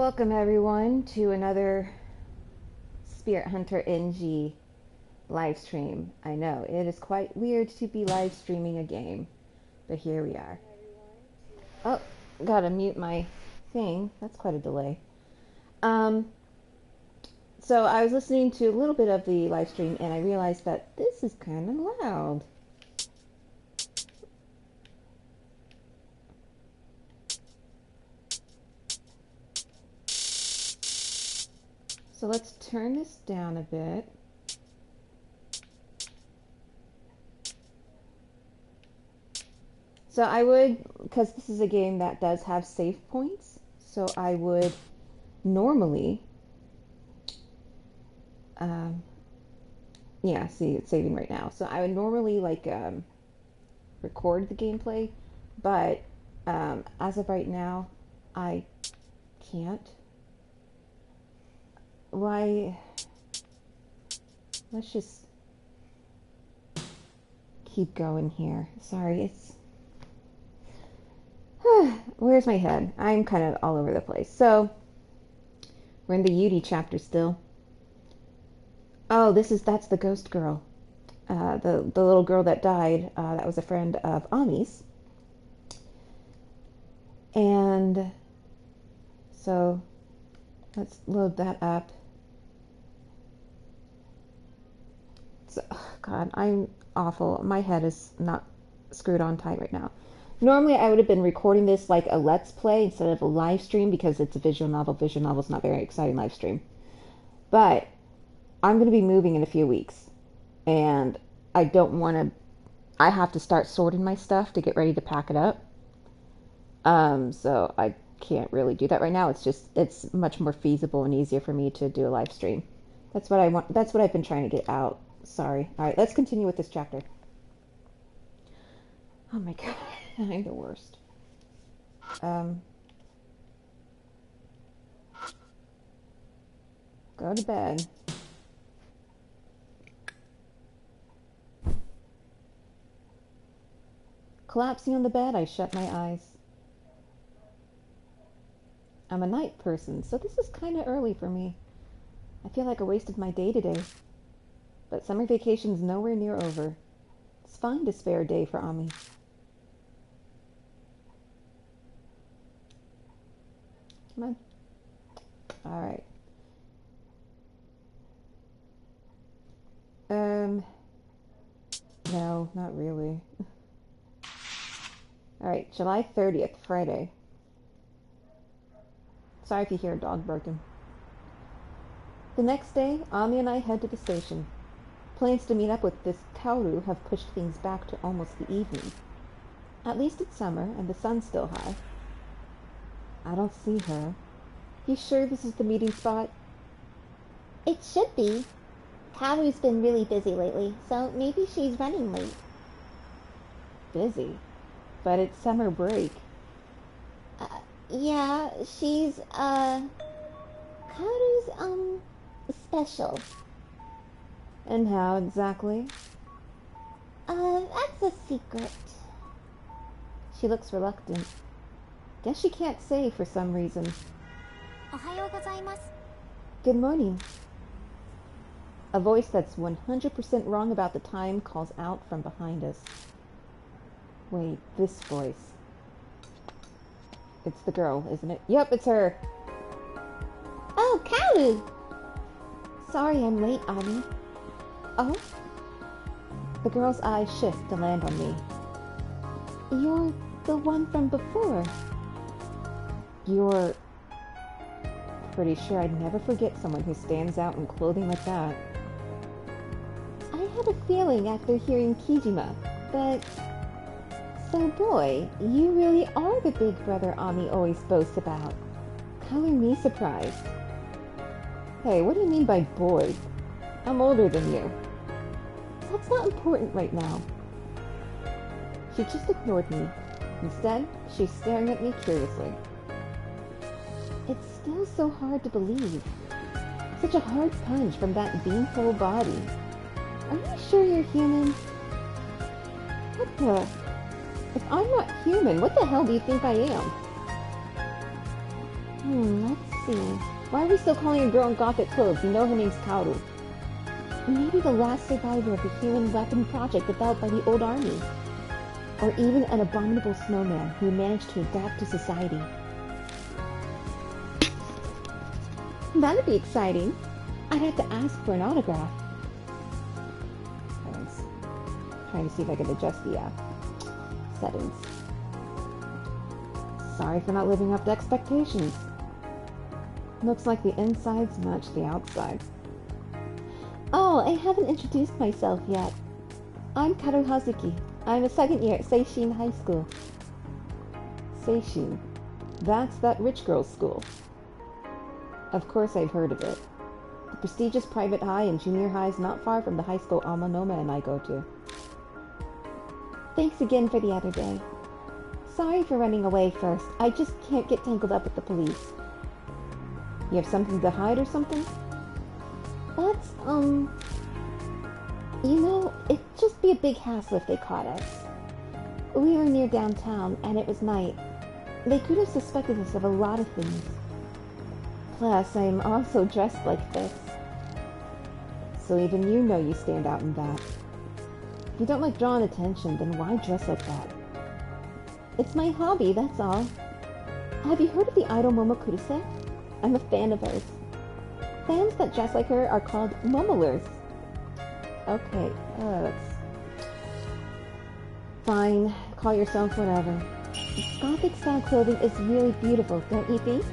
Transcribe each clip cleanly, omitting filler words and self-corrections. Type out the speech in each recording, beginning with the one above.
Welcome everyone to another Spirit Hunter NG live stream. I know it is quite weird to be live streaming a game, but here we are. Oh, gotta mute my thing. That's quite a delay. So I was listening to a little bit of the live stream and I realized that this is kind of loud. So let's turn this down a bit. So I would, because this is a game that does have save points, so I would normally, yeah, see, it's saving right now. So I would normally record the gameplay, but as of right now, I can't. Why? Let's just keep going here. Sorry, it's... Where's my head? I'm kind of all over the place. So, we're in the Yuri chapter still. Oh, that's the ghost girl. The little girl that died, that was a friend of Ami's. And so, let's load that up. So, God, I'm awful. My head is not screwed on tight right now. Normally, I would have been recording this like a Let's Play instead of a live stream because it's a visual novel. Visual novel is not very exciting live stream. But I'm going to be moving in a few weeks. And I don't want to... I have to start sorting my stuff to get ready to pack it up. So I can't really do that right now. It's much more feasible and easier for me to do a live stream. That's what I want. That's what I've been trying to get out. Sorry. All right, let's continue with this chapter. Oh my God, I'm the worst. Go to bed. Collapsing on the bed, I shut my eyes. I'm a night person, so this is kind of early for me. I feel like I wasted my day today. But summer vacation's nowhere near over. It's fine to spare a day for Ami. Come on. All right. No, not really. All right, July 30th, Friday. Sorry if you hear a dog barking. The next day, Ami and I head to the station. Plans to meet up with this Kaoru have pushed things back to almost the evening. At least it's summer and the sun's still high. I don't see her. You sure this is the meeting spot? It should be. Kaoru's been really busy lately, so maybe she's running late. Busy? But it's summer break. Yeah, she's, Kaoru's, special. And how exactly? That's a secret. She looks reluctant. Guess she can't say for some reason. Ohayou gozaimasu. Good morning. A voice that's 100% wrong about the time calls out from behind us. Wait, this voice. It's the girl, isn't it? Yep, it's her. Oh, Kaoru! Sorry I'm late, Ami. Oh? The girl's eyes shift to land on me. You're the one from before. You're... Pretty sure I'd never forget someone who stands out in clothing like that. I had a feeling after hearing Kijima, but... So boy, you really are the big brother Ami always boasts about. Color me surprised. Hey, what do you mean by boy? I'm older than you. That's not important right now. She just ignored me. Instead, she's staring at me curiously. It's still so hard to believe. Such a hard punch from that beanpole body. Are you sure you're human? What the... If I'm not human, what the hell do you think I am? Let's see. Why are we still calling a girl in gothic clothes? You know her name's Kaoru. Maybe the last survivor of the human weapon project developed by the old army. Or even an abominable snowman who managed to adapt to society. That'd be exciting. I'd have to ask for an autograph. I was trying to see if I could adjust the settings. Sorry for not living up to expectations. Looks like the insides match the outside. Oh, I haven't introduced myself yet. I'm Karu Hazuki. I'm a second year at Seishin High School. Seishin. That's that rich girl's school. Of course I've heard of it. The prestigious private high and junior highs not far from the high school Alma Noma and I go to. Thanks again for the other day. Sorry for running away first. I just can't get tangled up with the police. You have something to hide or something? That's, you know, it'd just be a big hassle if they caught us. We were near downtown, and it was night. They could have suspected us of a lot of things. Plus, I'm also dressed like this. So even you know you stand out in that. If you don't like drawing attention, then why dress like that? It's my hobby, that's all. Have you heard of the idol Momokuruse? I'm a fan of hers. Fans that dress like her are called momolers. Okay, that's... Fine, call yourself whatever. Gothic style clothing is really beautiful, don't you think?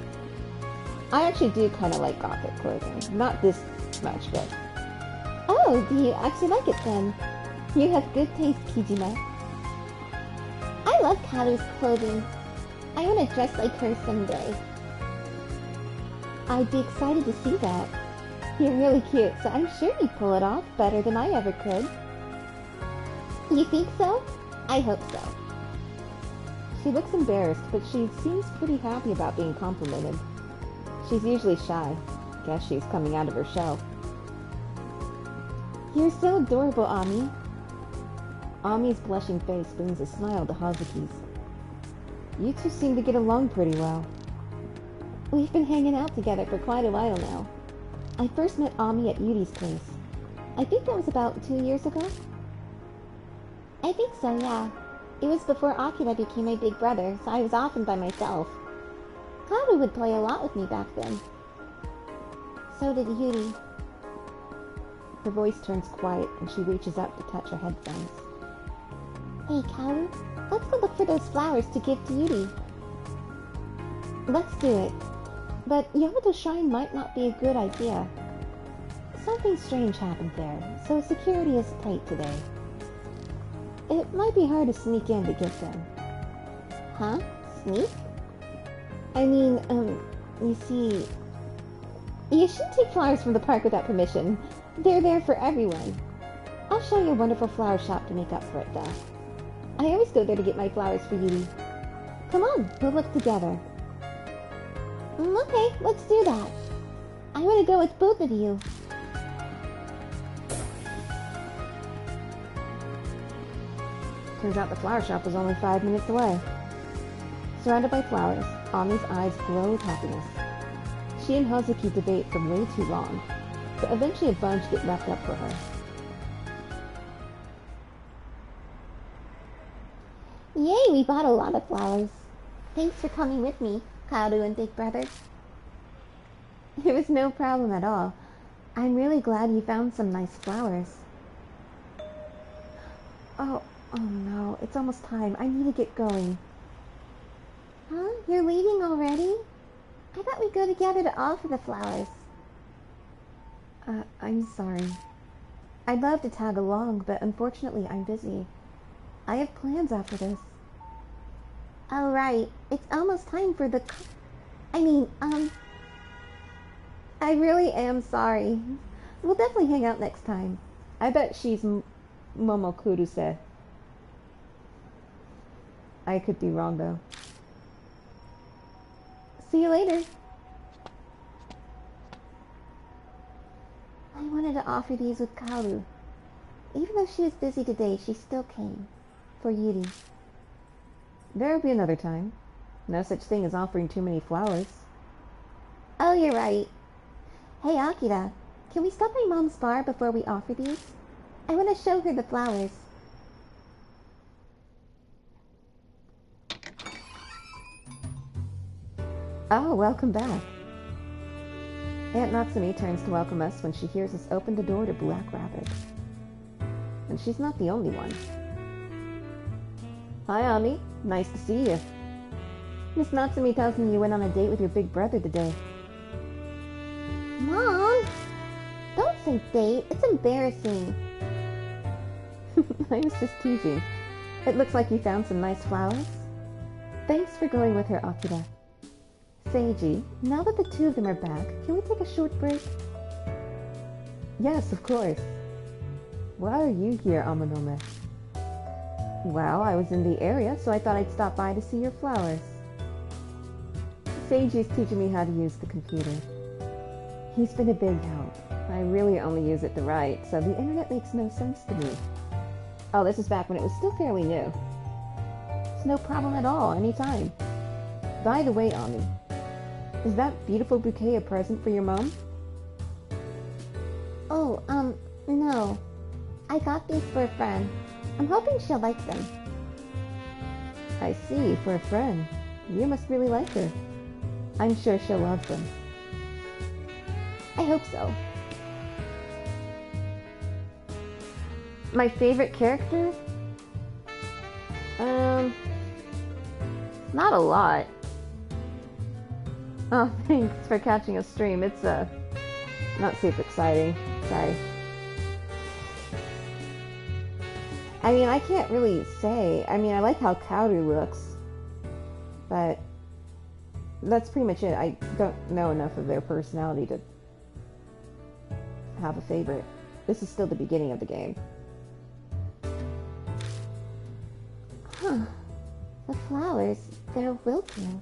I actually do kind of like gothic clothing. Not this much, but... Oh, do you actually like it then? You have good taste, Kijima. I love Karu's clothing. I want to dress like her someday. I'd be excited to see that. You're really cute, so I'm sure you'd pull it off better than I ever could. You think so? I hope so. She looks embarrassed, but she seems pretty happy about being complimented. She's usually shy. Guess she's coming out of her shell. You're so adorable, Ami. Ami's blushing face brings a smile to Hazuki's. You two seem to get along pretty well. We've been hanging out together for quite a while now. I first met Ami at Yuri's place. I think that was about 2 years ago. I think so, yeah. It was before Akira became my big brother, so I was often by myself. Karu would play a lot with me back then. So did Yuri. Her voice turns quiet and she reaches up to touch her headphones. Hey, Karu, let's go look for those flowers to give to Yuri. Let's do it. But Yamato Shrine might not be a good idea. Something strange happened there, so security is tight today. It might be hard to sneak in to get them. Huh? Sneak? I mean, you see... You shouldn't take flowers from the park without permission. They're there for everyone. I'll show you a wonderful flower shop to make up for it, though. I always go there to get my flowers for Yuri. Come on, we'll look together. Okay, let's do that. I want to go with both of you. Turns out the flower shop was only 5 minutes away. Surrounded by flowers, Ami's eyes glow with happiness. She and Hazuki debate for way too long, but eventually a bunch get wrapped up for her. Yay, we bought a lot of flowers. Thanks for coming with me, Kaoru and Big Brother. It was no problem at all. I'm really glad you found some nice flowers. Oh no, it's almost time. I need to get going. Huh? You're leaving already? I thought we'd go together to offer the flowers. I'm sorry. I'd love to tag along, but unfortunately I'm busy. I have plans after this. Oh, right. It's almost time for the... I really am sorry. We'll definitely hang out next time. I bet she's Momokuruse. I could be wrong, though. See you later. I wanted to offer these with Kaoru. Even though she was busy today, she still came. For Yuri. There'll be another time. No such thing as offering too many flowers. Oh, you're right. Hey, Akira, can we stop by Mom's bar before we offer these? I want to show her the flowers. Oh, welcome back. Aunt Natsumi turns to welcome us when she hears us open the door to Black Rabbit. And she's not the only one. Hi, Ami. Nice to see you. Miss Natsumi tells me you went on a date with your big brother today. Mom! Don't say date. It's embarrassing. I was just teasing. It looks like you found some nice flowers. Thanks for going with her, Akira. Seiji, now that the two of them are back, can we take a short break? Yes, of course. Why are you here, Amanome? Well, I was in the area, so I thought I'd stop by to see your flowers. Seiji's teaching me how to use the computer. He's been a big help. I really only use it to write, so the internet makes no sense to me. Oh, this is back when it was still fairly new. It's no problem at all, anytime. By the way, Ami, is that beautiful bouquet a present for your mom? Oh, no. I got these for a friend. I'm hoping she'll like them. I see, for a friend. You must really like her. I'm sure she'll love them. I hope so. My favorite character? Not a lot. Oh, thanks for catching a stream. It's, not super exciting. Sorry. I mean, I can't really say. I mean, I like how Kaoru looks. But that's pretty much it. I don't know enough of their personality to have a favorite. This is still the beginning of the game. Huh. The flowers, they're wilting.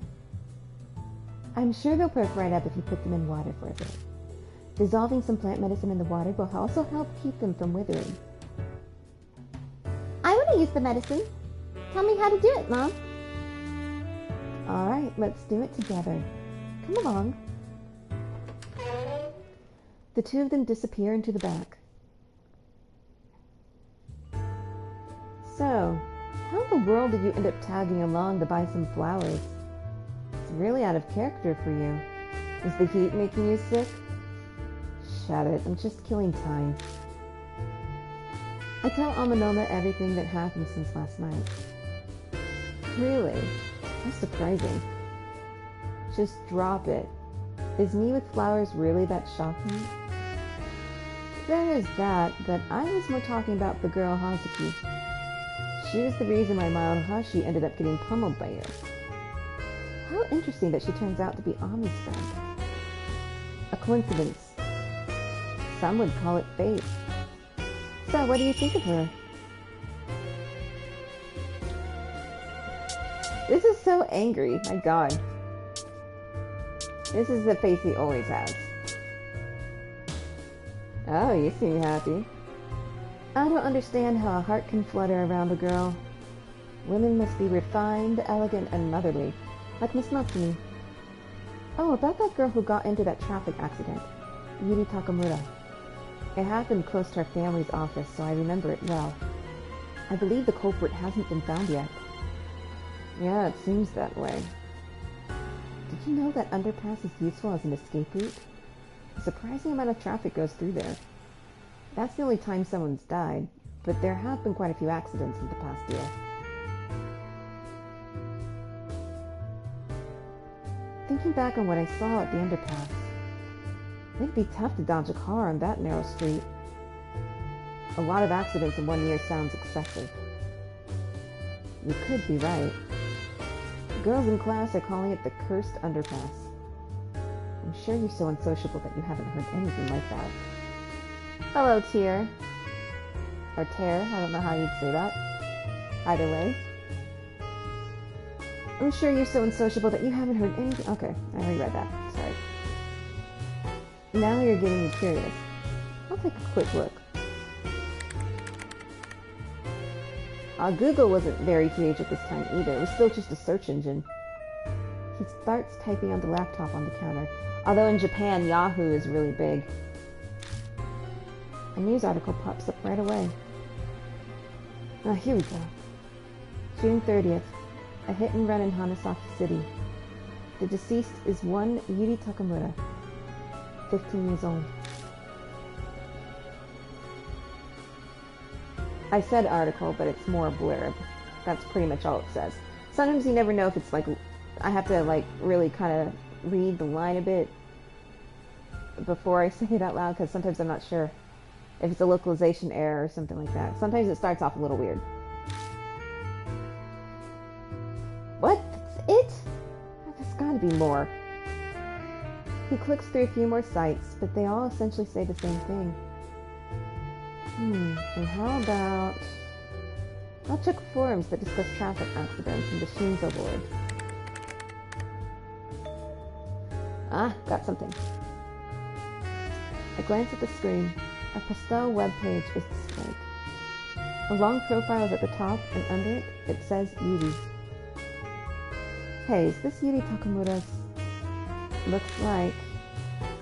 I'm sure they'll perk right up if you put them in water for a bit. Dissolving some plant medicine in the water will also help keep them from withering. I want to use the medicine. Tell me how to do it, Mom. Alright, let's do it together. Come along. The two of them disappear into the back. So, how in the world did you end up tagging along to buy some flowers? It's really out of character for you. Is the heat making you sick? Shut it, I'm just killing time. I tell Amanoma everything that happened since last night. Really? How surprising. Just drop it. Is me with flowers really that shocking? There is that, but I was more talking about the girl Hazuki. She was the reason my mild Hashi ended up getting pummeled by you. How interesting that she turns out to be Ami's friend. A coincidence. Some would call it fate. So, what do you think of her? This is so angry, my god. This is the face he always has. Oh, you seem happy. I don't understand how a heart can flutter around a girl. Women must be refined, elegant, and motherly, like Miss Natsumi. Oh, about that girl who got into that traffic accident. Yuri Takamura. It happened close to our family's office, so I remember it well. I believe the culprit hasn't been found yet. Yeah, it seems that way. Did you know that underpass is useful as an escape route? A surprising amount of traffic goes through there. That's the only time someone's died, but there have been quite a few accidents in the past year. Thinking back on what I saw at the underpass, it'd be tough to dodge a car on that narrow street. A lot of accidents in 1 year sounds excessive. You could be right. Girls in class are calling it the cursed underpass. I'm sure you're so unsociable that you haven't heard anything like that. Hello, Tier. Or Tear, I don't know how you'd say that. Either way. I'm sure you're so unsociable that you haven't heard anything. Okay, I already read that. Sorry. Now you're getting me curious. I'll take a quick look. Google wasn't very huge at this time either. It was still just a search engine. He starts typing on the laptop on the counter. Although in Japan, Yahoo is really big. A news article pops up right away. Ah, here we go. June 30th. A hit and run in Hanasaki City. The deceased is one Yuri Takamura, 15 years old. I said article, but it's more blurb. That's pretty much all it says. Sometimes you never know if it's like, I have to like really kind of read the line a bit before I say it out loud, because sometimes I'm not sure if it's a localization error or something like that. Sometimes it starts off a little weird. What? That's it? There's gotta be more. He clicks through a few more sites, but they all essentially say the same thing. And how about... I'll check forums that discuss traffic accidents and the Shinzo board. Ah, got something. I glance at the screen. A pastel web page is displayed. A long profile is at the top, and under it, it says Yuri. Hey, is this Yuri Takamura's? Looks like...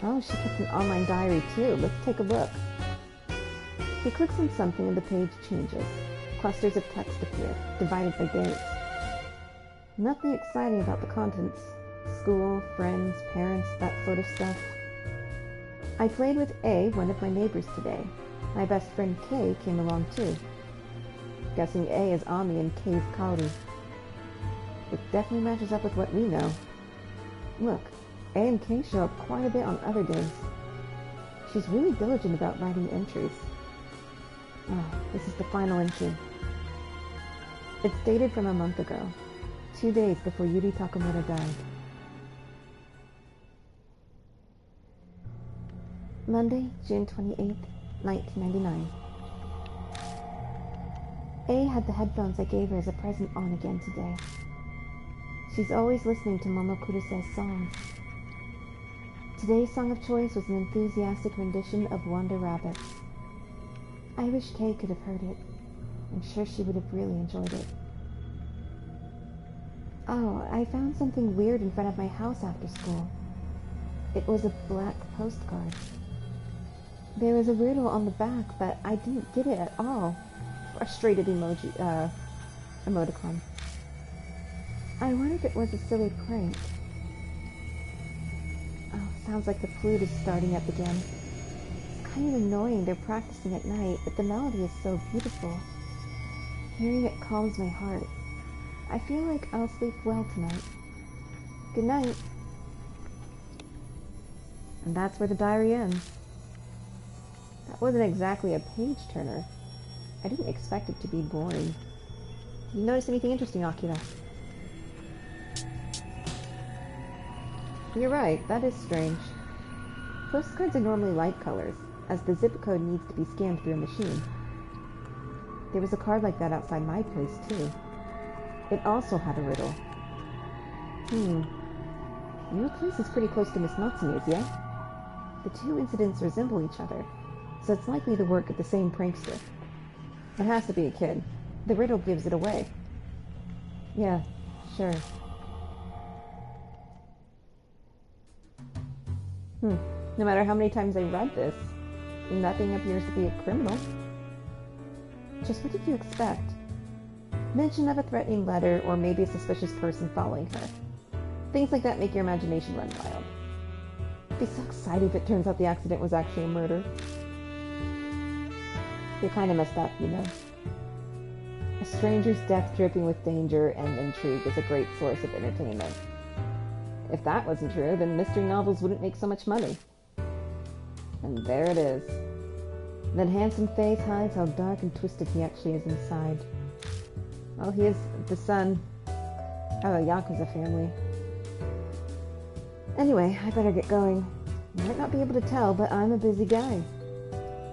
Oh, she kept an online diary too. Let's take a look. He clicks on something and the page changes. Clusters of text appear, divided by dates. Nothing exciting about the contents. School, friends, parents, that sort of stuff. I played with A, one of my neighbors, today. My best friend K came along too. Guessing A is Ami and K's Kaori. It definitely matches up with what we know. Look, A and K show up quite a bit on other days. She's really diligent about writing entries. Oh, this is the final entry. It's dated from a month ago, 2 days before Yuri Takamura died. Monday, June 28th, 1999. A had the headphones I gave her as a present on again today. She's always listening to Momokuruse's songs. Today's song of choice was an enthusiastic rendition of Wonder Rabbit. I wish Kay could have heard it. I'm sure she would have really enjoyed it. Oh, I found something weird in front of my house after school. It was a black postcard. There was a riddle on the back, but I didn't get it at all. Frustrated emoticon. I wondered if it was a silly prank. Oh, sounds like the flute is starting up again. It's kind of annoying they're practicing at night, but the melody is so beautiful. Hearing it calms my heart. I feel like I'll sleep well tonight. Good night. And that's where the diary ends. That wasn't exactly a page-turner. I didn't expect it to be boring. Did you notice anything interesting, Akira? You're right, that is strange. Postcards are normally light colors, as the zip code needs to be scanned through a machine. There was a card like that outside my place, too. It also had a riddle. Your place is pretty close to Miss Natsume's, yeah? The two incidents resemble each other, so it's likely the work of the same prankster. It has to be a kid. The riddle gives it away. Yeah, sure. No matter how many times I read this, nothing appears to be a criminal. Just what did you expect? Mention of a threatening letter, or maybe a suspicious person following her. Things like that make your imagination run wild. I'd be so excited if it turns out the accident was actually a murder. You're kind of messed up, you know. A stranger's death dripping with danger and intrigue is a great source of entertainment. If that wasn't true, then mystery novels wouldn't make so much money. And there it is. That handsome face hides how dark and twisted he actually is inside. Well, he is the son of a Yakuza family. Anyway, I better get going. You might not be able to tell, but I'm a busy guy.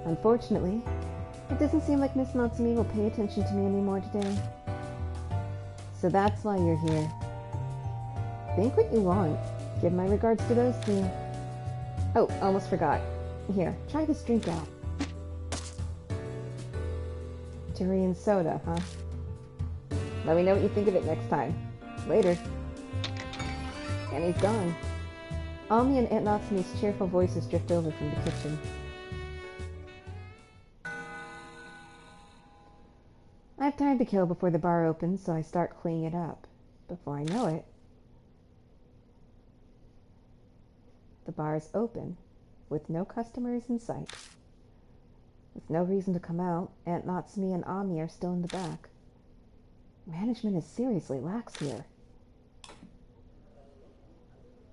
Unfortunately, it doesn't seem like Miss Natsume will pay attention to me anymore today. So that's why you're here. Think what you want. Give my regards to those two. Oh, almost forgot. Here, try this drink out. Durian soda, huh? Let me know what you think of it next time. Later. And he's gone. Ami and Aunt Natsume's cheerful voices drift over from the kitchen. I have time to kill before the bar opens, so I start cleaning it up. Before I know it, the bar is open, with no customers in sight. With no reason to come out, Aunt Natsume and Ami are still in the back. Management is seriously lax here.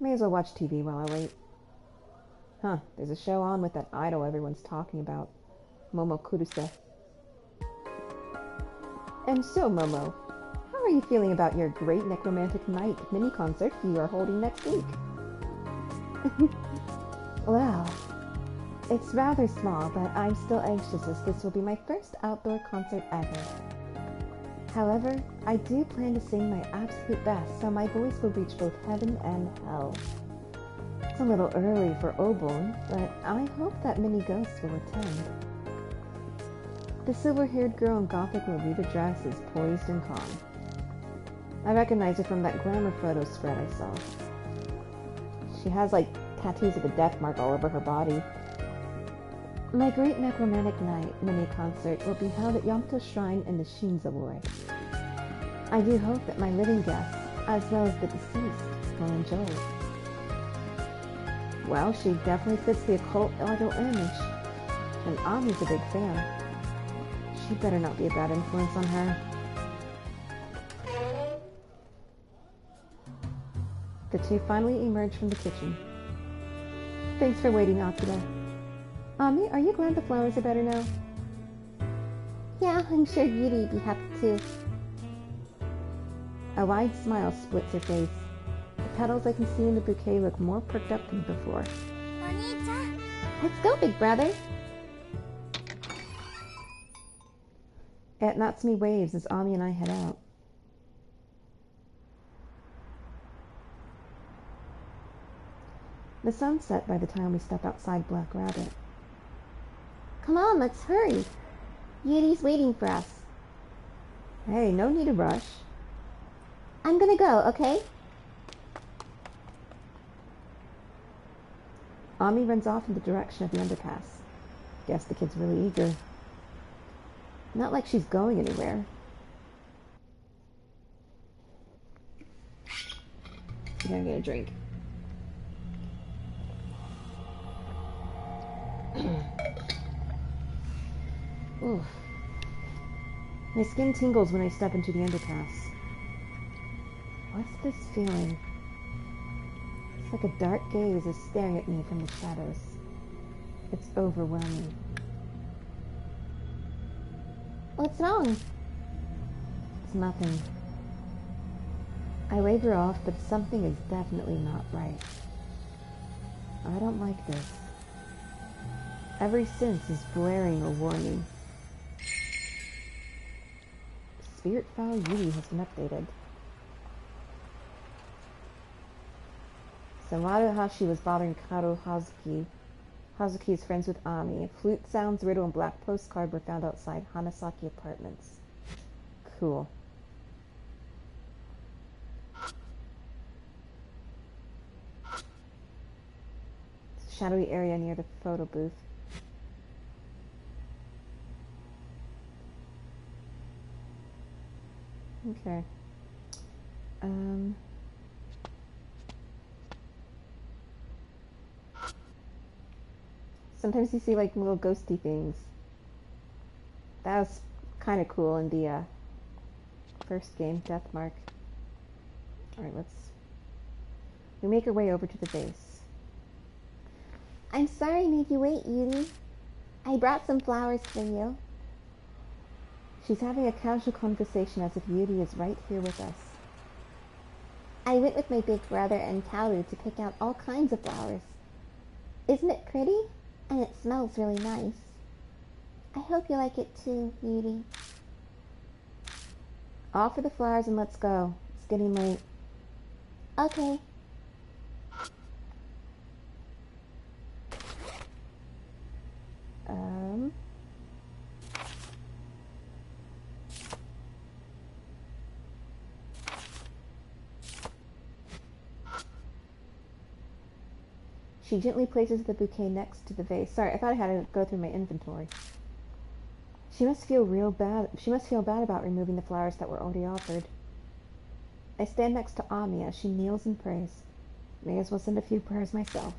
May as well watch TV while I wait. Huh, there's a show on with that idol everyone's talking about. Momo Kuruse. And so, Momo, how are you feeling about your Great Necromantic Night mini-concert you are holding next week? Well, it's rather small, but I'm still anxious as this will be my first outdoor concert ever. However, I do plan to sing my absolute best so my voice will reach both heaven and hell. It's a little early for Obon, but I hope that many ghosts will attend. The silver-haired girl in Gothic Lolita dress is poised and calm. I recognize her from that glamour photo spread I saw. She has, like, tattoos of a death mark all over her body. My Great Necromantic Night mini-concert will be held at Yamato Shrine in the Shinza Ward. I do hope that my living guests, as well as the deceased, will enjoy it. Well, she definitely fits the occult idol image, and Ami's a big fan. She better not be a bad influence on her. The two finally emerge from the kitchen. Thanks for waiting, Akira. Ami, are you glad the flowers are better now? Yeah, I'm sure Yuri'd be happy too. A wide smile splits her face. The petals I can see in the bouquet look more perked up than before. Let's go, big brother. Aunt Natsume waves as Ami and I head out. The sun's set by the time we step outside Black Rabbit. Come on, let's hurry. Yuri's waiting for us. Hey, no need to rush. I'm gonna go, okay? Ami runs off in the direction of the underpass. Guess the kid's really eager. Not like she's going anywhere. I'm gonna get a drink. Oof. My skin tingles when I step into the underpass. What's this feeling? It's like a dark gaze is staring at me from the shadows. It's overwhelming. What's wrong? It's nothing. I wave her off, but something is definitely not right. I don't like this. Every sense is blaring a warning. Spirit file Yuri has been updated. Sawada Hashi was bothering Karo Hazuki. Hazuki is friends with Ami. Flute sounds, riddle, and black postcard were found outside Hanasaki Apartments. Cool. It's a shadowy area near the photo booth. Okay. Sometimes you see like little ghosty things. That was kind of cool in the first game, Deathmark. Alright, we make our way over to the base. I'm sorry I made you wait, Yuri. I brought some flowers for you. She's having a casual conversation as if Yuri is right here with us. I went with my big brother and Taru to pick out all kinds of flowers. Isn't it pretty? And it smells really nice. I hope you like it too, Yuri. Offer the flowers and let's go. It's getting late. Okay. She gently places the bouquet next to the vase. Sorry, I thought I had to go through my inventory. She must feel bad about removing the flowers that were already offered. I stand next to Ami as she kneels and prays. May as well send a few prayers myself.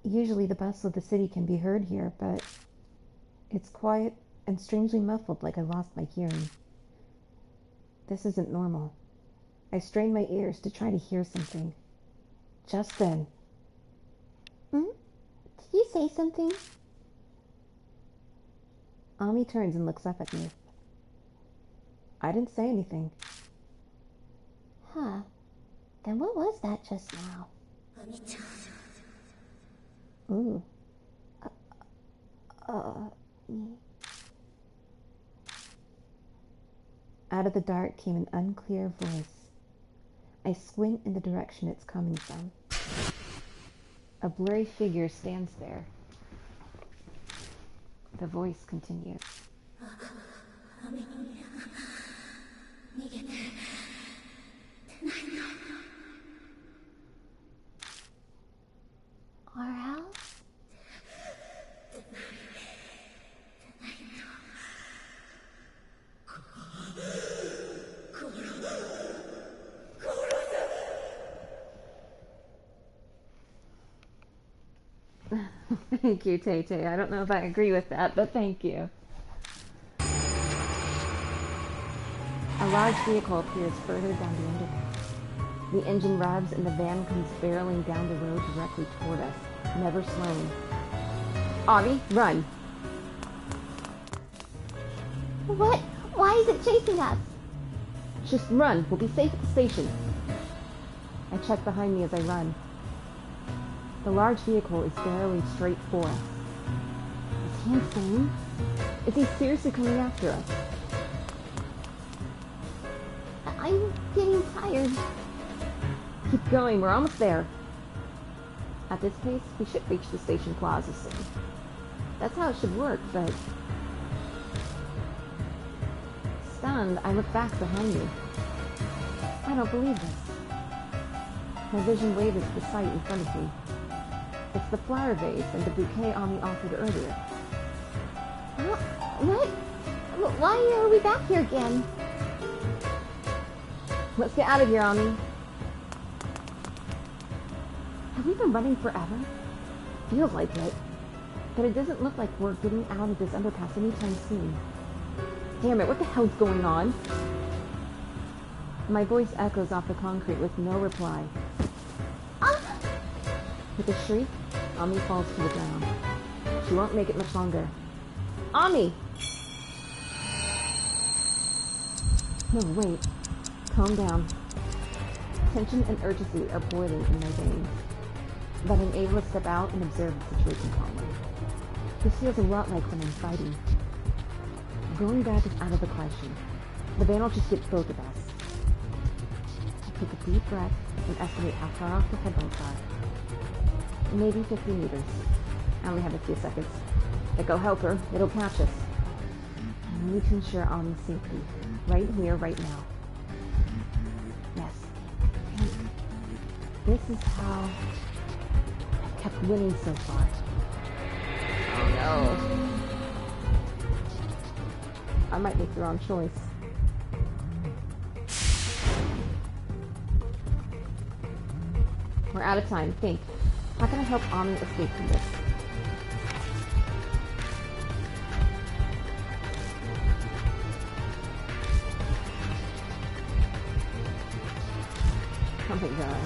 Usually the bustle of the city can be heard here, but it's quiet and strangely muffled, like I lost my hearing. This isn't normal. I strain my ears to try to hear something. Just then. Did you say something? Ami turns and looks up at me. I didn't say anything. Huh. Then what was that just now? Ooh. Out of the dark came an unclear voice. I squint in the direction it's coming from. A blurry figure stands there. The voice continues. Our house? Thank you, Tay-Tay. I don't know if I agree with that, but thank you. A large vehicle appears further down the underpass. The engine revs and the van comes barreling down the road directly toward us, never slowing. Avi, run! What? Why is it chasing us? Just run. We'll be safe at the station. I check behind me as I run. The large vehicle is barreling straight for us. Is he insane? Is he seriously coming after us? I'm getting tired. Keep going, we're almost there. At this pace, we should reach the station plaza soon. That's how it should work, but... Stunned, I look back behind me. I don't believe this. My vision wavers to the sight in front of me. It's the flower vase and the bouquet Ami offered earlier. What? Why are we back here again? Let's get out of here, Ami. Have we been running forever? Feels like it. But it doesn't look like we're getting out of this underpass anytime soon. Damn it, what the hell's going on? My voice echoes off the concrete with no reply. With a shriek, Ami falls to the ground. She won't make it much longer. Ami! No, wait. Calm down. Tension and urgency are boiling in my veins, but I'm able to step out and observe the situation calmly. This feels a lot like when I'm fighting. Going back is out of the question. The van will just get both of us. I take a deep breath and estimate how far off the headlights are. Maybe 50 meters. I only have a few seconds. But go help her. It'll catch us. I need to ensure Ami's safety. Right here, right now. Yes. And this is how I've kept winning so far. Oh no. I might make the wrong choice. We're out of time. Think. How can I help Ami escape from this? Oh my god.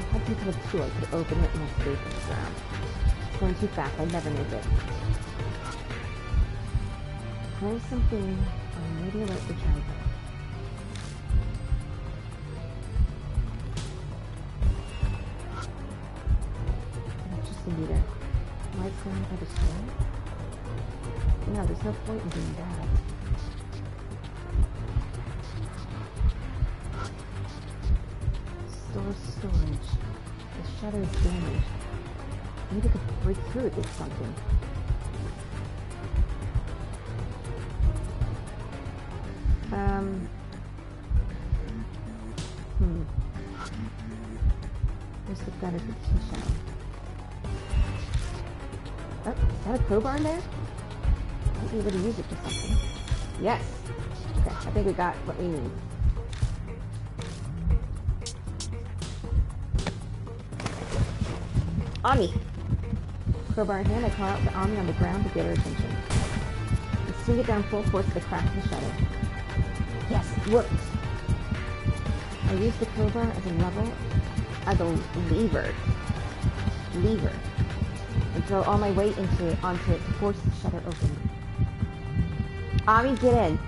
I had people with two I could open it and escape from the ground. Going too fast, I'd never make it. There's something on radio light to try. That's just a meter. Lights going by the store? No, there's no point in doing that. Store storage. The shutter is damaged. Maybe I could break through it with something. Where's the gutter for the key shower? Oh, is that a crowbar in there? Might be able to use it for something. Yes! Okay, I think we got what we need. Ami! Crowbar in hand, I call out to Ami on the ground to get her attention. I swing it down full force to crack the shutter. Yes, it worked! I use the crowbar as a lever, and throw all my weight onto it to force the shutter open. Ami, get in!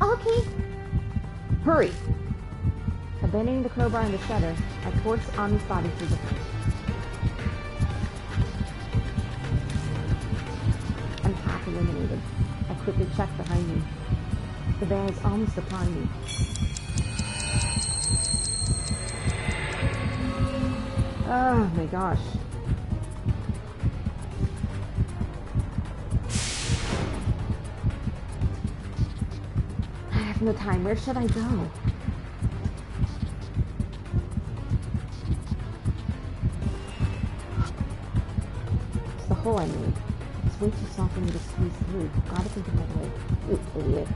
Okay. Hurry! Abandoning the crowbar and the shutter, I force Ami's body through the front. I'm half eliminated. I quickly check behind me. The van is almost upon me. Oh my gosh. I have no time. Where should I go? It's the hole I made. It's way too small for me to squeeze through. Gotta think of another way. Ooh, idiot.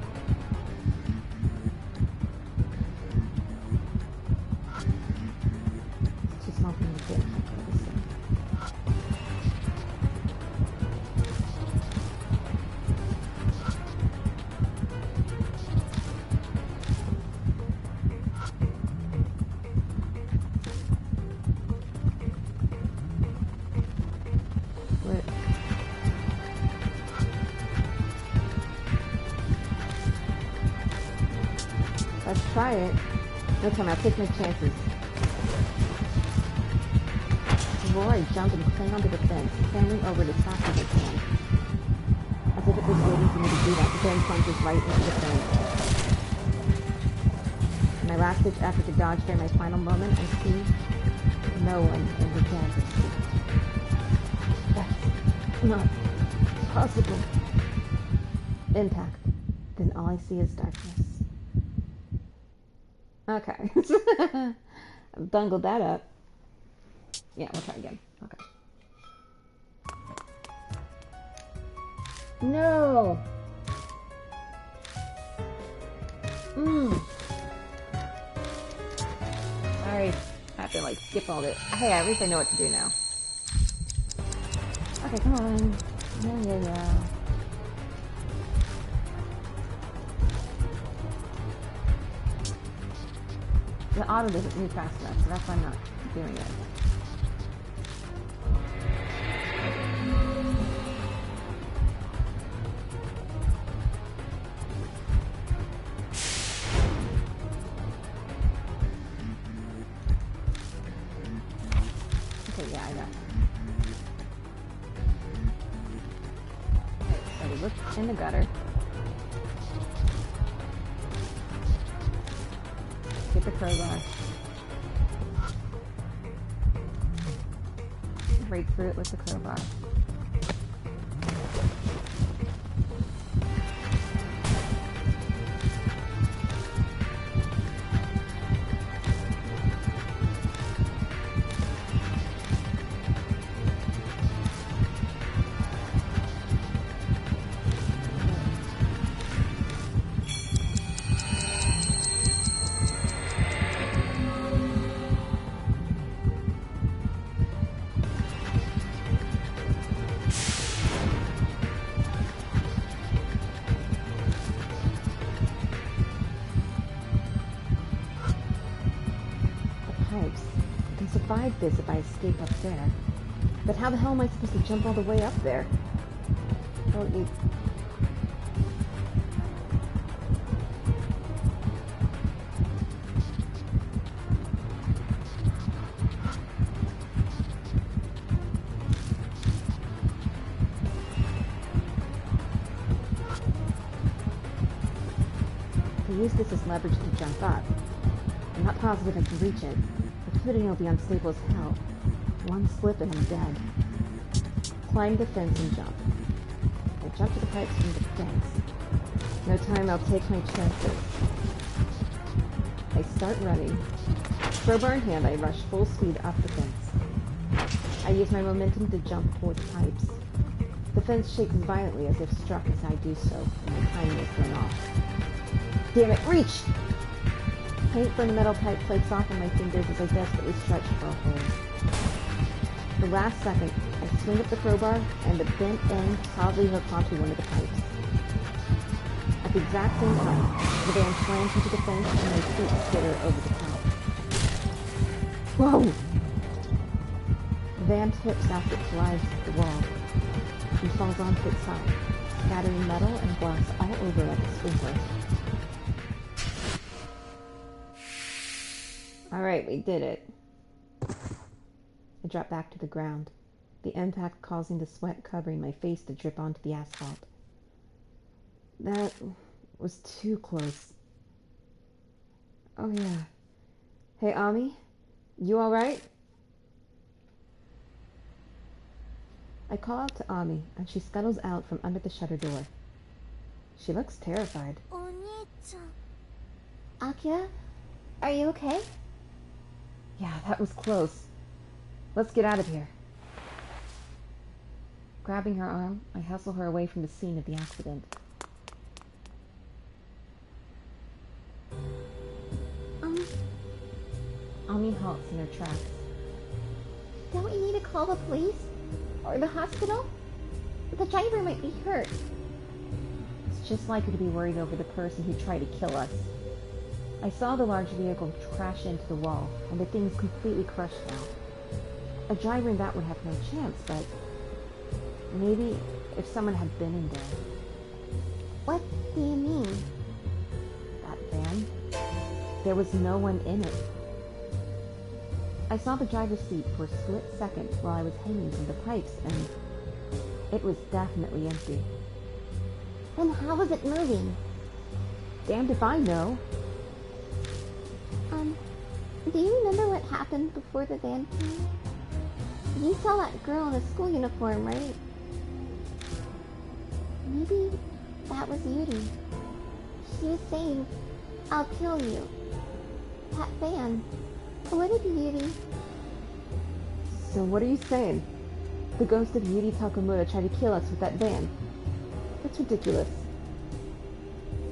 It's too small for me to fit. This thing. Let's try it. Next time I'll take my chances. Roar, I jump and cling onto the fence, clambering over as fast as I can. As if it was waiting for me to do that, the van plunges right into the fence. In my last-ditch effort to dodge during my final moment, I see no one in the van. That's not possible. Impact. Then all I see is darkness. Okay. I've bungled that up. Yeah, we'll try again. Okay. No! Sorry. I have to, like, skip all this. Hey, at least I know what to do now. Okay, come on. Yeah. The auto doesn't move fast enough, so that's why I'm not doing it. Okay, yeah, I got it. Okay, so we look in the gutter. Get the crowbar. Break through it with the crowbar. This if I escape up there. But how the hell am I supposed to jump all the way up there? Oh, you... I use this as leverage to jump up. I'm not positive I can reach it. The footing will be unstable as hell. One slip and I'm dead. Climb the fence and jump. I jump to the pipes from the fence. No time, I'll take my chances. I start running. Crowbar in hand, I rush full speed up the fence. I use my momentum to jump toward the pipes. The fence shakes violently as if struck as I do so, and my timing is thrown off. Damn it, reach! Paint from the metal pipe flakes off on my fingers as I desperately stretch for a hold. The last second, I swing up the crowbar, and the bent end solidly hooks onto one of the pipes. At the exact same time, the van slams into the fence and my feet skitter over the top. Whoa! The van tips after it collides with the wall. and falls onto its side, scattering metal and glass all over like a sprinkler. Alright, we did it. I drop back to the ground, the impact causing the sweat covering my face to drip onto the asphalt. That was too close. Oh yeah. Hey, Ami? You alright? I call out to Ami, and she scuttles out from under the shutter door. She looks terrified. Akira, are you okay? Yeah, that was close. Let's get out of here. Grabbing her arm, I hustle her away from the scene of the accident. Ami halts in her tracks. Don't we need to call the police? Or the hospital? The driver might be hurt. It's just like her to be worried over the person who tried to kill us. I saw the large vehicle crash into the wall, and the thing's completely crushed now. A driver in that would have no chance, but maybe if someone had been in there. What do you mean? That van? There was no one in it. I saw the driver's seat for a split second while I was hanging from the pipes, and it was definitely empty. Then how was it moving? Damned if I know. Do you remember what happened before the van came? You saw that girl in a school uniform, right? Maybe that was Yuri. She was saying, "I'll kill you." That van. What if Yuri... So what are you saying? The ghost of Yuri Takamura tried to kill us with that van? That's ridiculous.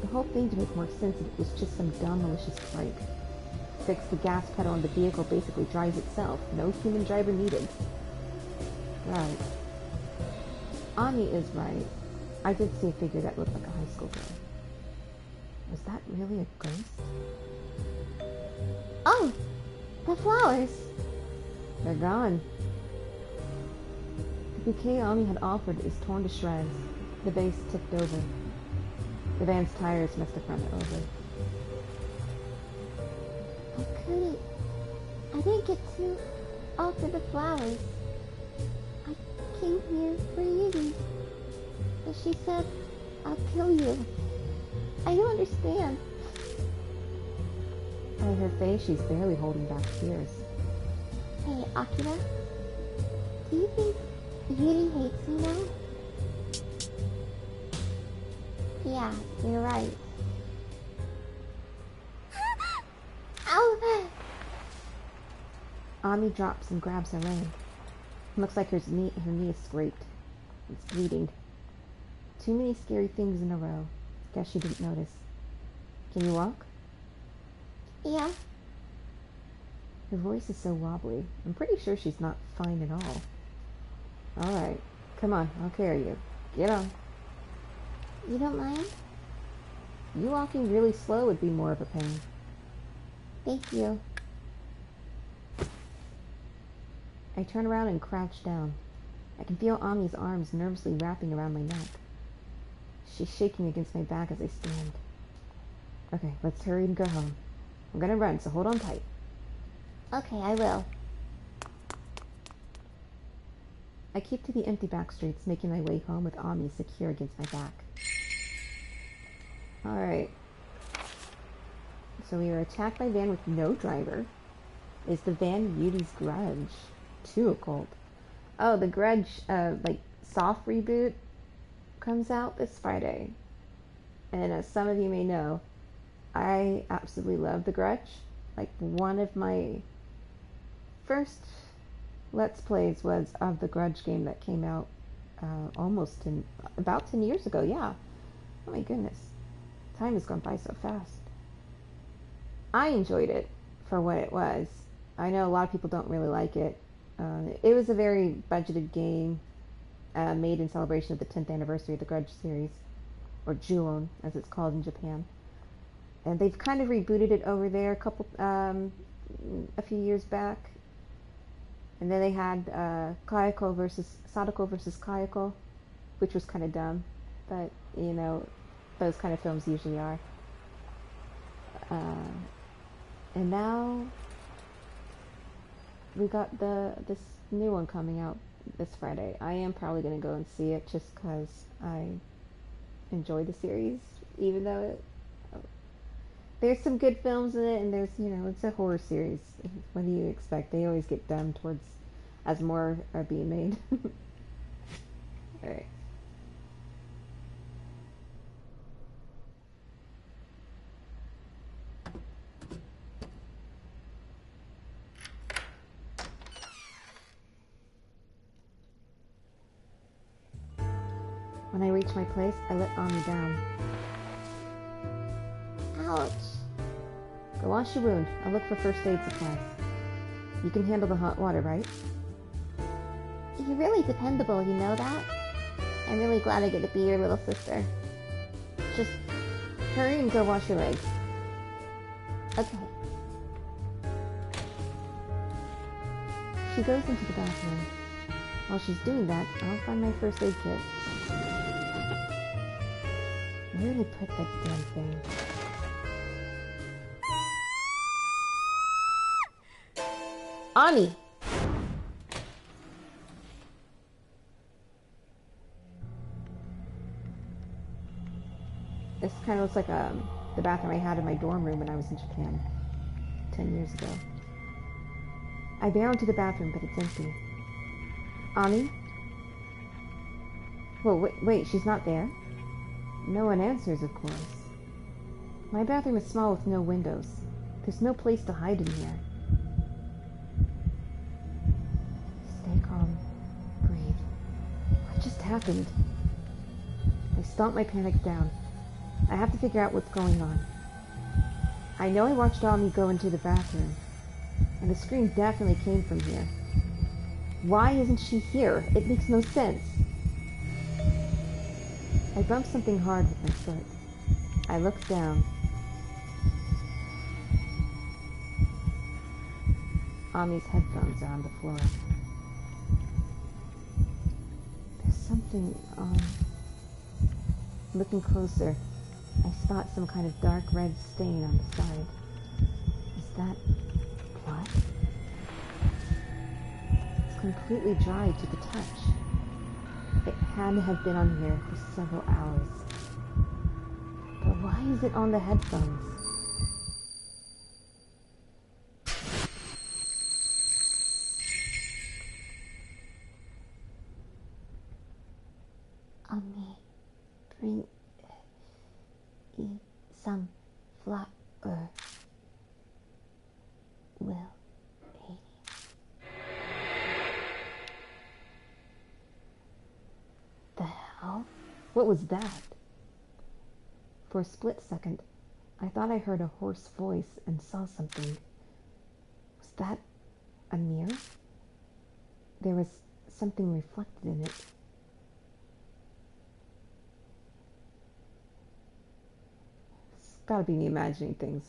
The whole thing, to make more sense, it was just some dumb, malicious prank. Fix the gas pedal and the vehicle basically drives itself. No human driver needed. Right. Ami is right. I did see a figure that looked like a high school girl. Was that really a ghost? Oh! The flowers! They're gone. The bouquet Ami had offered is torn to shreds. The vase tipped over. The van's tires must have run it over. I didn't get to offer the flowers. I came here for Yuri. But she said, "I'll kill you." I don't understand. By her face, she's barely holding back tears. Hey, Akira, do you think Yuri hates me now? Yeah, you're right. Ow! Ami drops and grabs her leg. Looks like her knee is scraped. It's bleeding. Too many scary things in a row. Guess she didn't notice. Can you walk? Yeah. Her voice is so wobbly. I'm pretty sure she's not fine at all. Alright. Come on, I'll carry you. Get on. You don't mind? You walking really slow would be more of a pain. Thank you. I turn around and crouch down. I can feel Ami's arms nervously wrapping around my neck. She's shaking against my back as I stand. Okay, let's hurry and go home. I'm gonna run, so hold on tight. Okay, I will. I keep to the empty back streets, making my way home with Ami secure against my back. Alright. So we were attacked by a van with no driver. Is the van Yuri's grudge? too occult. Oh, the Grudge, like, soft reboot comes out this Friday. And as some of you may know, I absolutely love The Grudge. Like, one of my first Let's Plays was of the Grudge game that came out about 10 years ago, yeah. Oh my goodness. Time has gone by so fast. I enjoyed it for what it was. I know a lot of people don't really like it. It was a very budgeted game made in celebration of the 10th anniversary of the Grudge series, or Ju-on, as it's called in Japan. And they've kind of rebooted it over there a few years back. And then they had Sadako versus Kayako, which was kind of dumb, but you know, those kind of films usually are. And now we got this new one coming out this Friday. I am probably going to go and see it just because I enjoy the series, even though there's some good films in it, and there's, you know, it's a horror series. What do you expect? They always get dumb towards as more are being made. All right. When I reach my place, I let Ami down. Ouch. Go wash your wound. I'll look for first aid supplies. You can handle the hot water, right? You're really dependable, you know that? I'm really glad I get to be your little sister. Just hurry and go wash your legs. Okay. She goes into the bathroom. While she's doing that, I'll find my first aid kit. Where did I put that damn thing? Ami! This kind of looks like the bathroom I had in my dorm room when I was in Japan 10 years ago. I barrel into the bathroom, but it's empty. Ami? Whoa, wait, she's not there? No one answers, of course. My bathroom is small with no windows. There's no place to hide in here. Stay calm. Breathe. What just happened? I stomp my panic down. I have to figure out what's going on. I know I watched Ami go into the bathroom, and the scream definitely came from here. Why isn't she here? It makes no sense. I bump something hard with my foot. I look down. Ami's headphones are on the floor. There's something on... Looking closer, I spot some kind of dark red stain on the side. Is that blood? It's completely dry to the touch. It had to have been on here for several hours. But why is it on the headphones? Ami, bring some flour. Will 80. The hell? What was that? For a split second, I thought I heard a hoarse voice and saw something. Was that a mirror? There was something reflected in it. It's gotta be me imagining things,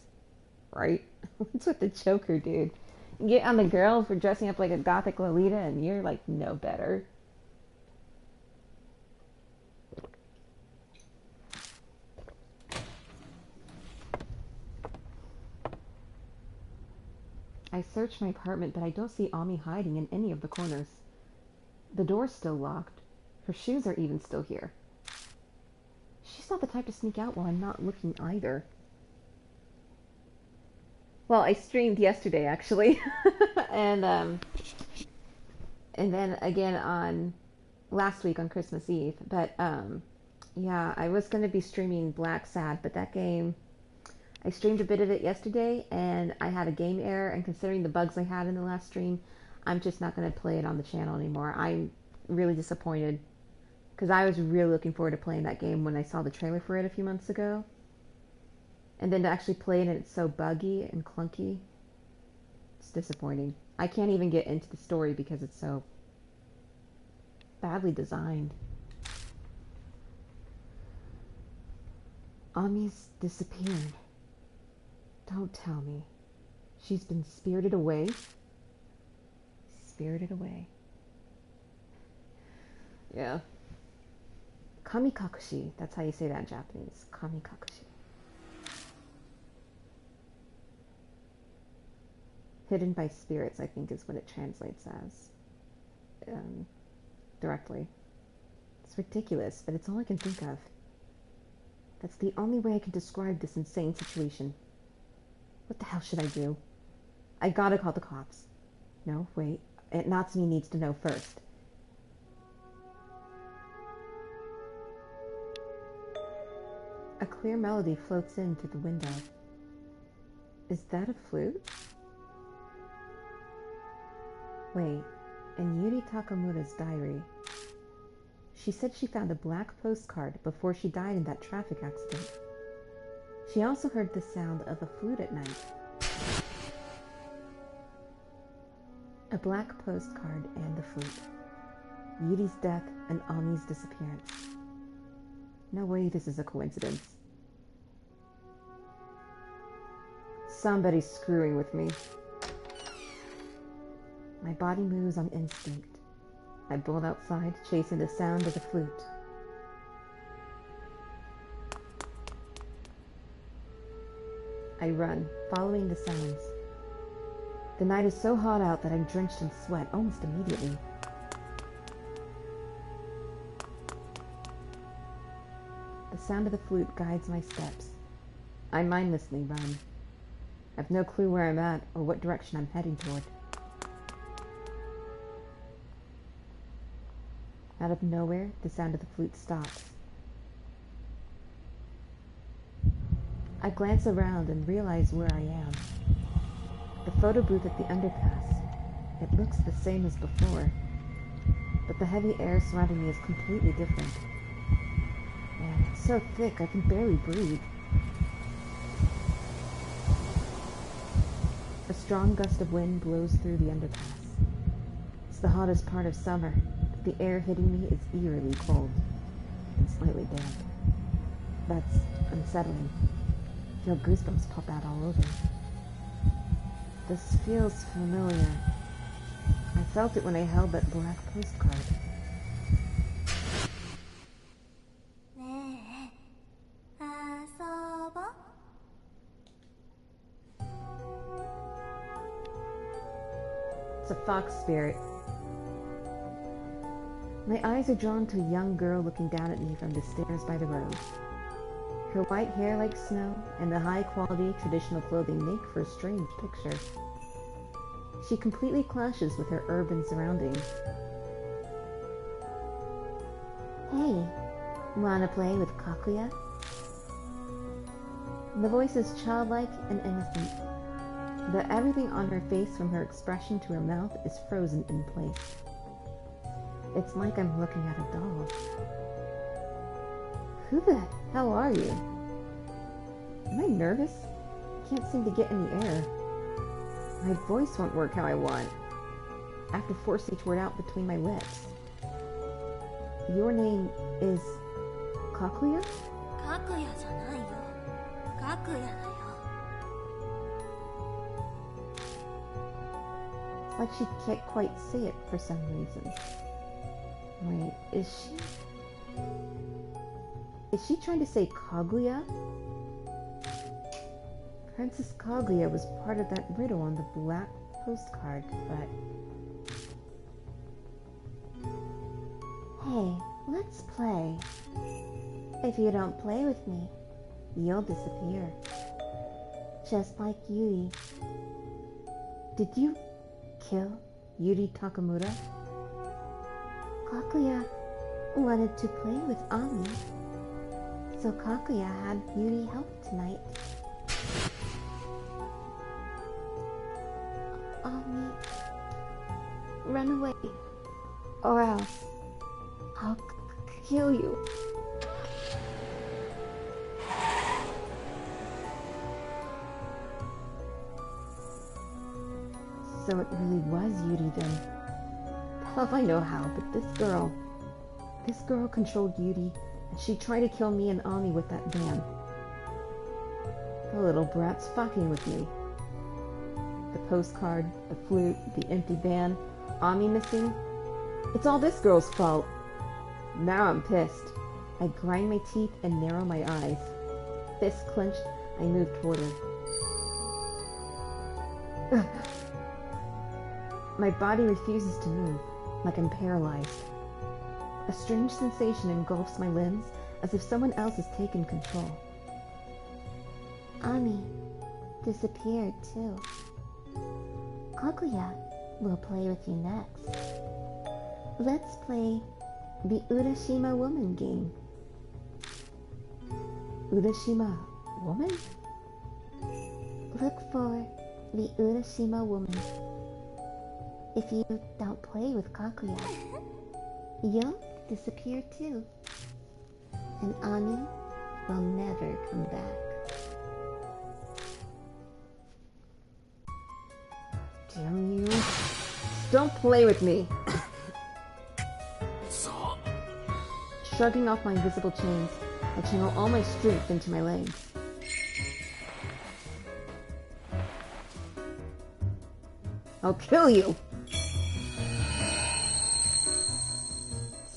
right? What's with the Joker, dude? You get on the girl for dressing up like a gothic Lolita and you're like, no better. I search my apartment, but I don't see Ami hiding in any of the corners. The door's still locked. Her shoes are even still here. She's not the type to sneak out while I'm not looking either. Well, I streamed yesterday, actually. And, And then again on last week on Christmas Eve. But yeah, I was going to be streaming Black Sad, but that game, I streamed a bit of it yesterday and I had a game error. And considering the bugs I had in the last stream, I'm just not going to play it on the channel anymore. I'm really disappointed because I was really looking forward to playing that game when I saw the trailer for it a few months ago. And then to actually play it and it's so buggy and clunky, it's disappointing. I can't even get into the story because it's so badly designed. Ami's disappeared. Don't tell me. She's been spirited away? Spirited away. Yeah. Kamikakushi. That's how you say that in Japanese. Kamikakushi. Hidden by spirits, I think is what it translates as. Directly. It's ridiculous, but it's all I can think of. That's the only way I can describe this insane situation. What the hell should I do? I gotta call the cops. No, wait. Natsume needs to know first. A clear melody floats in through the window. Is that a flute? Wait, in Yuri Takamura's diary, she said she found a black postcard before she died in that traffic accident. She also heard the sound of a flute at night. A black postcard and the flute. Yuri's death and Ami's disappearance. No way this is a coincidence. Somebody's screwing with me. My body moves on instinct. I bolt outside, chasing the sound of the flute. I run, following the sounds. The night is so hot out that I'm drenched in sweat almost immediately. The sound of the flute guides my steps. I mindlessly run. I have no clue where I'm at or what direction I'm heading toward. Out of nowhere, the sound of the flute stops. I glance around and realize where I am. The photo booth at the underpass. It looks the same as before, but the heavy air surrounding me is completely different. Man, it's so thick I can barely breathe. A strong gust of wind blows through the underpass. It's the hottest part of summer. The air hitting me is eerily cold and slightly damp. That's unsettling. I feel goosebumps pop out all over. This feels familiar. I felt it when I held that black postcard. It's a fox spirit. My eyes are drawn to a young girl looking down at me from the stairs by the road. Her white hair like snow and the high-quality traditional clothing make for a strange picture. She completely clashes with her urban surroundings. Hey, wanna play with Kakuya? The voice is childlike and innocent, but everything on her face from her expression to her mouth is frozen in place. It's like I'm looking at a doll. Who the hell are you? Am I nervous? I can't seem to get in the air. My voice won't work how I want. I have to force each word out between my lips. Your name is Kakuya? Kakuya じゃないよ。Kakuya だよ。 It's like she can't quite say it for some reason. Wait, is she trying to say Kaguya? Princess Kaguya was part of that riddle on the black postcard, but... Hey, let's play. If you don't play with me, you'll disappear. Just like Yuri. Did you kill Yuri Takamura? Kakuya wanted to play with Ami, so Kakuya had Yuri help tonight. Ami, run away, or else I'll kill you. So it really was Yuri then. Hell if I know how, but this girl controlled Yuri, and she tried to kill me and Ami with that van. The little brat's fucking with me. The postcard, the flute, the empty van, Ami missing. It's all this girl's fault. Now I'm pissed. I grind my teeth and narrow my eyes. Fist clenched, I move toward her. Ugh. My body refuses to move, like I'm paralyzed. A strange sensation engulfs my limbs, as if someone else has taken control. Ami disappeared too. Kaguya will play with you next. Let's play the Urashima Woman game. Urashima woman? Look for the Urashima Woman. If you don't play with Kaguya, you'll disappear too. And Ami will never come back. Damn you. Don't play with me. Shrugging off my invisible chains, I channel all my strength into my legs. I'll kill you!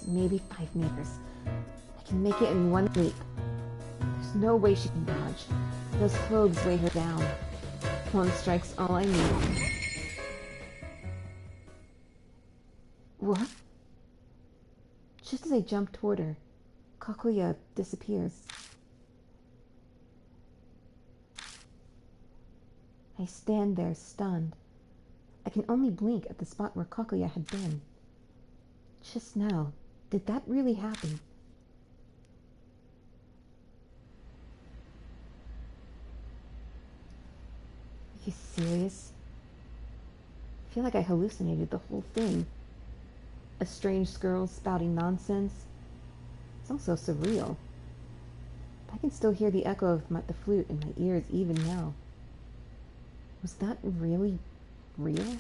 Maybe 5 meters. I can make it in one leap. There's no way she can dodge. Those clothes weigh her down. One strike's all I need. What? Just as I jump toward her, Kakuya disappears. I stand there stunned. I can only blink at the spot where Kakuya had been. Just now, did that really happen? Are you serious? I feel like I hallucinated the whole thing. A strange girl spouting nonsense. It's also surreal. I can still hear the echo of the flute in my ears even now. Was that really real?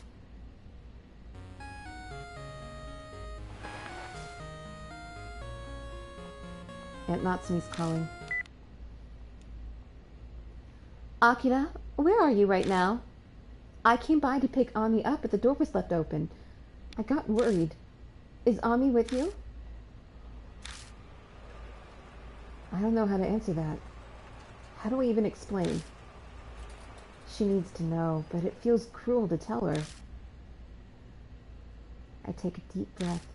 Aunt Natsumi's calling. Akira, where are you right now? I came by to pick Ami up, but the door was left open. I got worried. Is Ami with you? I don't know how to answer that. How do I even explain? She needs to know, but it feels cruel to tell her. I take a deep breath.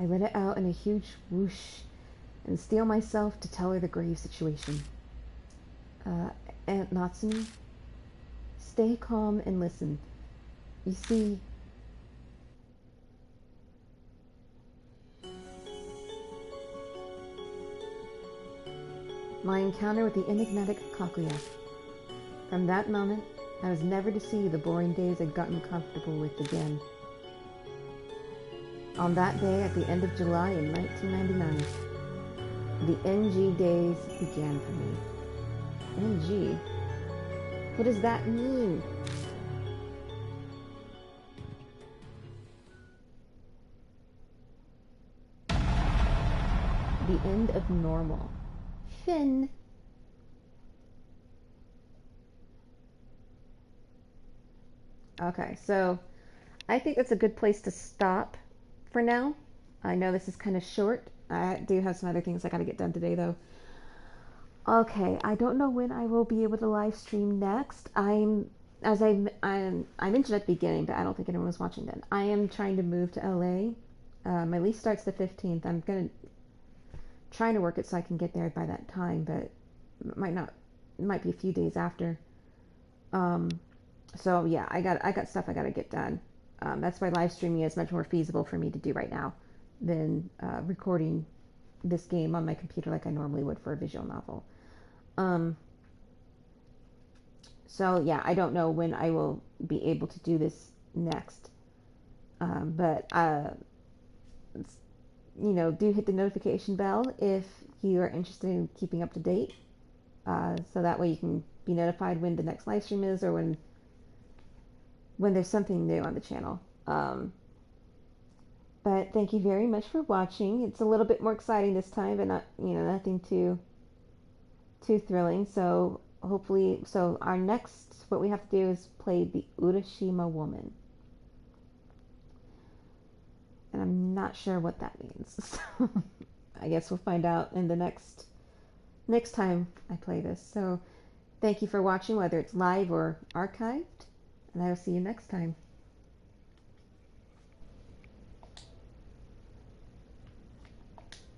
I let it out in a huge whoosh and steel myself to tell her the grave situation. Aunt Natsumi, stay calm and listen. You see, my encounter with the enigmatic Kakuya. From that moment, I was never to see the boring days I'd gotten comfortable with again. On that day at the end of July in 1999, the NG days began for me. NG? What does that mean? The end of normal. Finn. Okay, so I think that's a good place to stop for now. I know this is kind of short. I do have some other things I gotta get done today, though. Okay, I don't know when I will be able to live stream next. I mentioned at the beginning, but I don't think anyone was watching then. I am trying to move to LA. My lease starts the 15th. I'm trying to work it so I can get there by that time, but it might be a few days after. So yeah, I got stuff I gotta get done. That's why live streaming is much more feasible for me to do right now. than recording this game on my computer like I normally would for a visual novel. So yeah, I don't know when I will be able to do this next. But do hit the notification bell if you are interested in keeping up to date. So that way you can be notified when the next live stream is, or when there's something new on the channel. But thank you very much for watching. It's a little bit more exciting this time, but not nothing too thrilling. So hopefully, our next, what we have to do is play the Urashima Woman, and I'm not sure what that means. So I guess we'll find out in the next time I play this. So thank you for watching, whether it's live or archived, and I will see you next time.